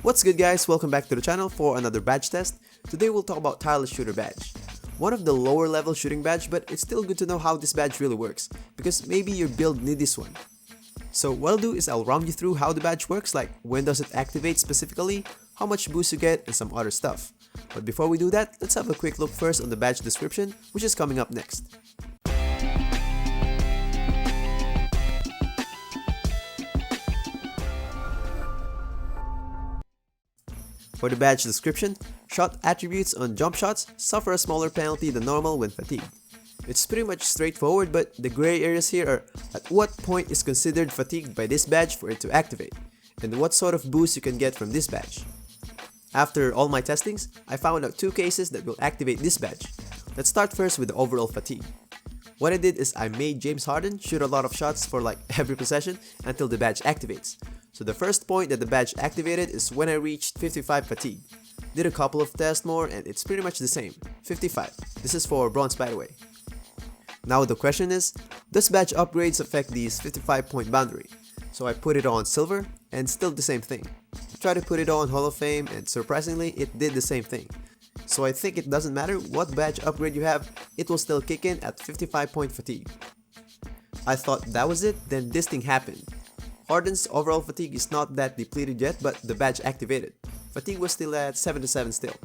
What's good guys, welcome back to the channel for another badge test. Today we'll talk about Tireless Shooter Badge. One of the lower level shooting badge, but it's still good to know how this badge really works, because maybe your build need this one. So what I'll do is I'll run you through how the badge works, like when does it activate specifically, how much boost you get, and some other stuff. But before we do that, let's have a quick look first on the badge description, which is coming up next. For the badge description, shot attributes on jump shots suffer a smaller penalty than normal when fatigued. It's pretty much straightforward, but the gray areas here are at what point is considered fatigued by this badge for it to activate, and what sort of boost you can get from this badge. After all my testings, I found out 2 cases that will activate this badge. Let's start first with the overall fatigue. What I did is I made James Harden shoot a lot of shots for like every possession until the badge activates. So the first point that the badge activated is when I reached 55 fatigue. Did a couple of tests more and it's pretty much the same, 55. This is for bronze by the way. Now the question is, does badge upgrades affect these 55 point boundary? So I put it on silver and still the same thing. I tried to put it on Hall of Fame and surprisingly it did the same thing. So I think it doesn't matter what badge upgrade you have, it will still kick in at 55 point fatigue. I thought that was it, then this thing happened. Harden's overall fatigue is not that depleted yet, but the badge activated. Fatigue was still at 77 still.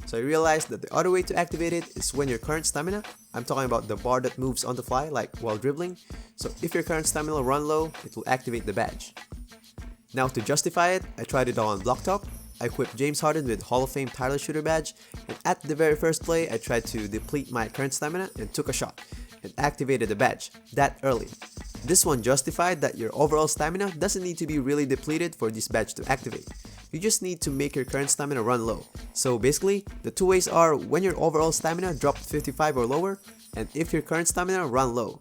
So I realized that the other way to activate it is when your current stamina, I'm talking about the bar that moves on the fly like while dribbling, so if your current stamina run low, it will activate the badge. Now to justify it, I tried it on block top. I equipped James Harden with Hall of Fame Tireless Shooter Badge, and at the very first play I tried to deplete my current stamina and took a shot, and activated the badge that early. This one justified that your overall stamina doesn't need to be really depleted for this badge to activate. You just need to make your current stamina run low. So basically, the 2 ways are when your overall stamina dropped 55 or lower, and if your current stamina run low.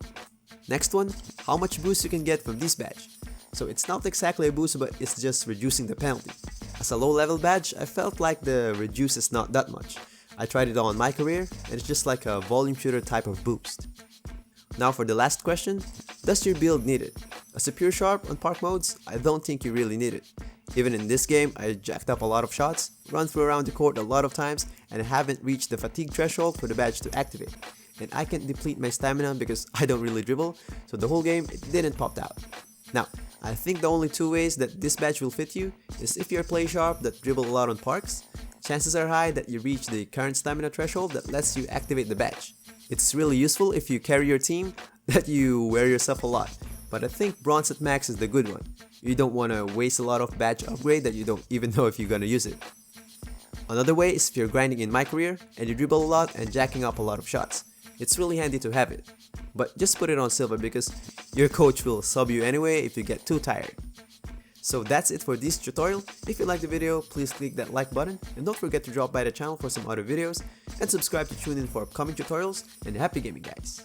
Next one, how much boost you can get from this badge. So it's not exactly a boost, but it's just reducing the penalty. As a low level badge, I felt like the reduce is not that much. I tried it on my career, and it's just like a volume shooter type of boost. Now for the last question, does your build need it? As a pure sharp on park modes, I don't think you really need it. Even in this game, I jacked up a lot of shots, run through around the court a lot of times, and I haven't reached the fatigue threshold for the badge to activate. And I can't deplete my stamina because I don't really dribble, so the whole game it didn't pop out. Now, I think the only 2 ways that this badge will fit you is if you're a play sharp that dribble a lot on parks, chances are high that you reach the current stamina threshold that lets you activate the badge. It's really useful if you carry your team, that you wear yourself a lot, but I think bronze at max is the good one. You don't want to waste a lot of badge upgrade that you don't even know if you're gonna use it. Another way is if you're grinding in my career and you dribble a lot and jacking up a lot of shots. It's really handy to have it, but just put it on silver because your coach will sub you anyway if you get too tired. So that's it for this tutorial. If you liked the video, please click that like button and don't forget to drop by the channel for some other videos and subscribe to tune in for upcoming tutorials, and happy gaming guys!